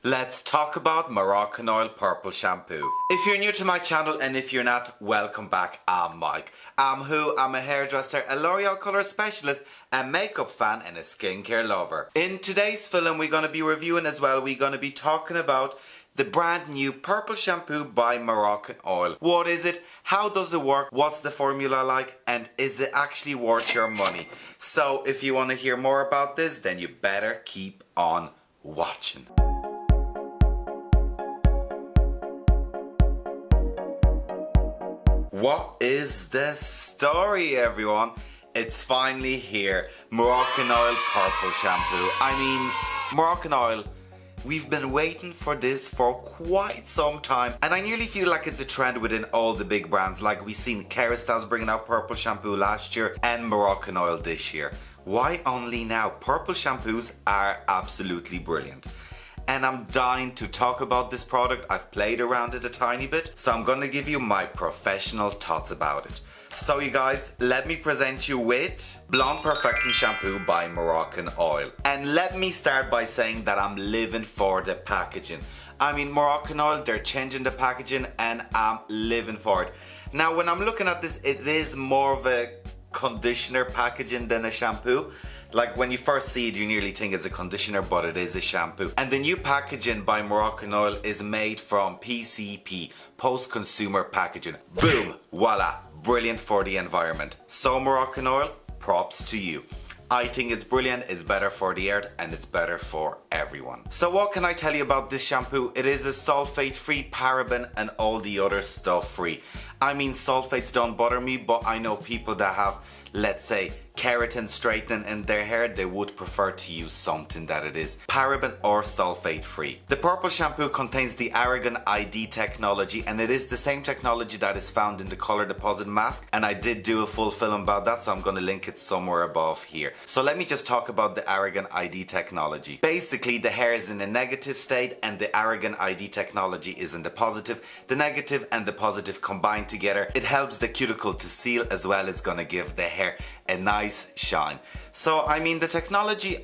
Let's talk about Moroccanoil Purple Shampoo. If you're new to my channel and if you're not, welcome back. I'm Mike. I'm a hairdresser, a L'Oreal colour specialist, a makeup fan and a skincare lover. In today's film we're going to be reviewing as well, we're going to be talking about the brand new Purple Shampoo by Moroccanoil. What is it? How does it work? What's the formula like? And is it actually worth your money? So if you want to hear more about this, then you better keep on watching. What is the story, everyone? It's finally here. Moroccanoil Purple Shampoo. Moroccanoil, we've been waiting for this for quite some time, and I nearly feel like it's a trend within all the big brands. Like we've seen Kérastase bringing out Purple Shampoo last year and Moroccanoil this year. Why only now? Purple shampoos are absolutely brilliant. And I'm dying to talk about this product. I've played around it a tiny bit, so I'm gonna give you my professional thoughts about it. So you guys, let me present you with Blonde Perfecting Shampoo by Moroccanoil. And let me start by saying that I'm living for the packaging. Moroccanoil, they're changing the packaging and I'm living for it. Now when I'm looking at this, it is more of a conditioner packaging than a shampoo. Like when you first see it, you nearly think it's a conditioner, but it is a shampoo. And the new packaging by Moroccanoil is made from PCP, post-consumer packaging. Boom, voila, brilliant for the environment. So Moroccanoil, props to you. I think it's brilliant, it's better for the earth, and it's better for everyone. So what can I tell you about this shampoo? It is a sulfate-free, paraben, and all the other stuff free. Sulfates don't bother me, but I know people that have, let's say, keratin straightening in their hair, they would prefer to use something that it is paraben or sulfate free. The purple shampoo contains the Argan ID technology, and it is the same technology that is found in the color deposit mask, and I did do a full film about that, so I'm going to link it somewhere above here. So let me just talk about the Argan ID technology. Basically the hair is in a negative state and the Argan ID technology is in the positive. The negative and the positive combined together, it helps the cuticle to seal, as well as going to give the hair a nice shine. So the technology,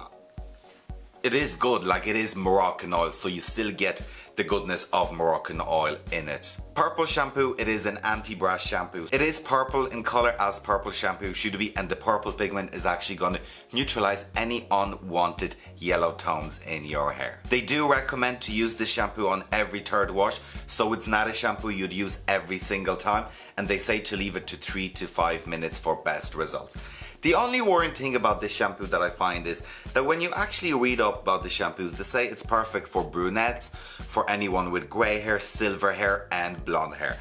it is good, like it is Moroccanoil, so you still get the goodness of Moroccanoil in it. Purple shampoo, it is an anti-brash shampoo. It is purple in color as purple shampoo should be, and the purple pigment is actually going to neutralize any unwanted yellow tones in your hair. They do recommend to use this shampoo on every third wash, so it's not a shampoo you'd use every single time, and they say to leave it to 3 to 5 minutes for best results. The only worrying thing about this shampoo that I find is that when you actually read up about the shampoos, they say it's perfect for brunettes, for anyone with grey hair, silver hair and blonde hair.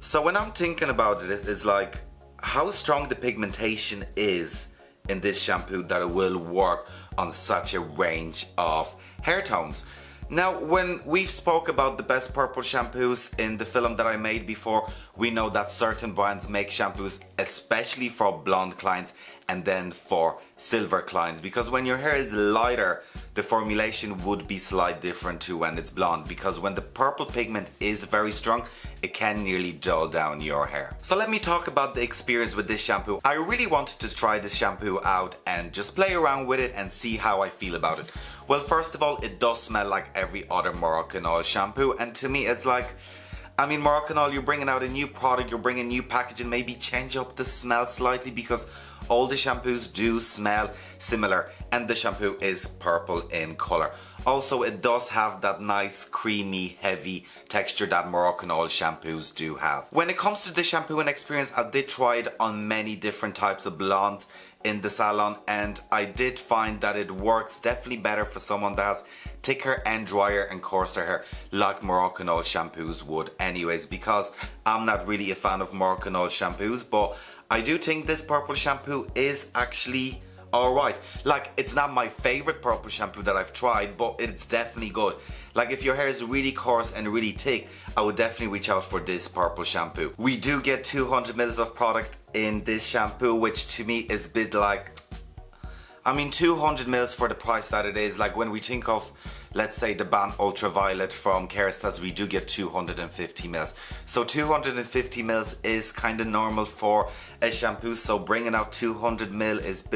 So when I'm thinking about it, it's like how strong the pigmentation is in this shampoo that it will work on such a range of hair tones. Now, when we've spoke about the best purple shampoos in the film that I made before, we know that certain brands make shampoos especially for blonde clients and then for silver clients, because when your hair is lighter, the formulation would be slightly different to when it's blonde, because when the purple pigment is very strong, it can nearly dull down your hair. So let me talk about the experience with this shampoo. I really wanted to try this shampoo out and just play around with it and see how I feel about it. Well, first of all, it does smell like every other Moroccanoil shampoo, and to me it's like, Moroccanoil, you're bringing out a new product, you're bringing new packaging, maybe change up the smell slightly, because all the shampoos do smell similar, and the shampoo is purple in color. Also, it does have that nice creamy heavy texture that Moroccanoil shampoos do have. When it comes to the shampooing experience, I did try it on many different types of blondes in the salon, and I did find that it works definitely better for someone that has thicker and drier and coarser hair, like Moroccanoil shampoos would anyways, because I'm not really a fan of Moroccanoil shampoos, but I do think this purple shampoo is actually alright. Like, it's not my favorite purple shampoo that I've tried, but it's definitely good. Like, if your hair is really coarse and really thick, I would definitely reach out for this purple shampoo. We do get 200 ml of product in this shampoo, which to me is a bit like, 200 ml for the price that it is. Like, when we think of let's say the Ban Ultraviolet from Kerastase, we do get 250 mils. So 250 mils is kind of normal for a shampoo, so bringing out 200 mil is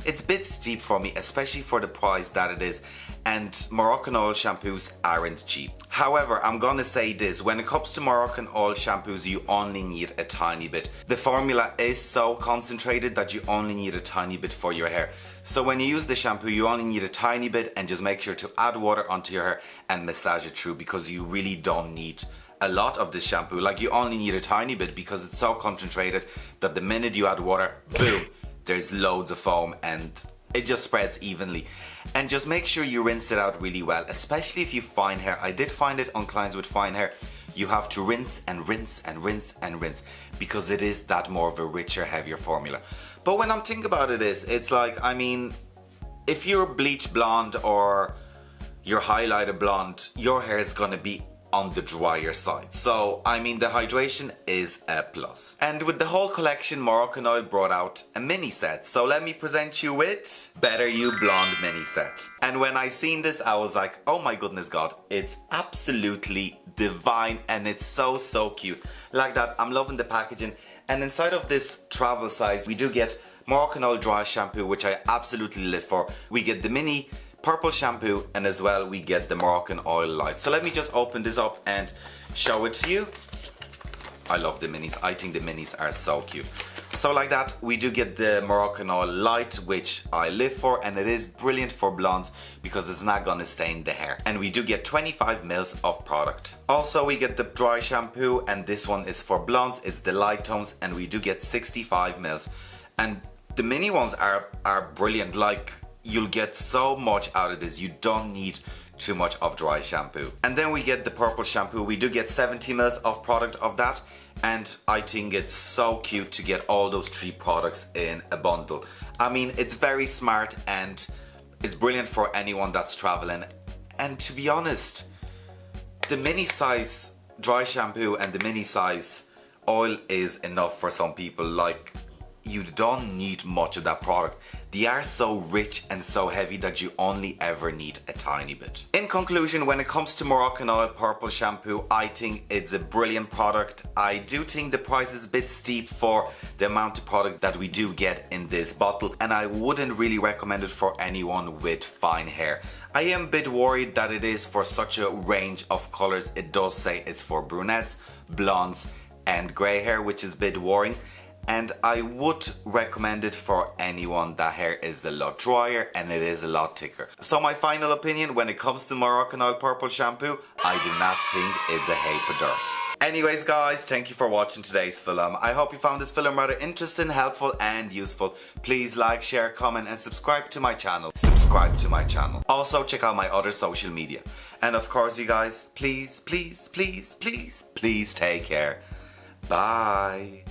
it's a bit steep for me, especially for the price that it is. And Moroccanoil shampoos aren't cheap. However, I'm gonna say this, when it comes to Moroccanoil shampoos, you only need a tiny bit. The formula is so concentrated that you only need a tiny bit for your hair. So when you use the shampoo, you only need a tiny bit, and just make sure to add water onto your hair and massage it through, because you really don't need a lot of this shampoo. Like, you only need a tiny bit because it's so concentrated that the minute you add water, boom, there's loads of foam and it just spreads evenly. And just make sure you rinse it out really well, especially if you have fine hair. I did find it on clients with fine hair. You have to rinse and rinse and rinse and rinse, because it is that more of a richer, heavier formula. But when I'm thinking about it is, it's like, I mean, if you're bleach blonde or you're highlighter blonde, your hair is gonna be on the drier side. So, I mean, the hydration is a plus. And with the whole collection, Moroccanoil brought out a mini set. So let me present you with Better You Blonde mini set. And when I seen this, I was like, oh my goodness God, it's absolutely divine, and it's so cute. Like that, I'm loving the packaging. And inside of this travel size, we do get Moroccanoil dry shampoo, which I absolutely live for. We get the mini purple shampoo, and as well we get the Moroccanoil light. So let me just open this up and show it to you. I love the minis. I think the minis are so cute. So like that, we do get the Moroccanoil light, which I live for, and it is brilliant for blondes because it's not gonna stain the hair. And we do get 25 mils of product. Also, we get the dry shampoo, and this one is for blondes. It's the light tones, and we do get 65 mils. And the mini ones are brilliant. Like, you'll get so much out of this. You don't need too much of dry shampoo. And then we get the purple shampoo. We do get 70 mils of product of that, and I think it's so cute to get all those 3 products in a bundle. I mean, it's very smart, and it's brilliant for anyone that's traveling. And to be honest, the mini size dry shampoo and the mini size oil is enough for some people. Like, you don't need much of that product. They are so rich and so heavy that you only ever need a tiny bit. In conclusion, when it comes to Moroccanoil purple shampoo, I think it's a brilliant product. I do think the price is a bit steep for the amount of product that we do get in this bottle, and I wouldn't really recommend it for anyone with fine hair. I am a bit worried that it is for such a range of colors. It does say it's for brunettes, blondes and grey hair, which is a bit worrying. And I would recommend it for anyone that hair is a lot drier and it is a lot thicker. So my final opinion when it comes to Moroccanoil purple shampoo, I do not think it's a heap of dirt. Anyways guys, thank you for watching today's film. I hope you found this film rather interesting, helpful and useful. Please like, share, comment and subscribe to my channel. Also check out my other social media. And of course you guys, please take care. Bye.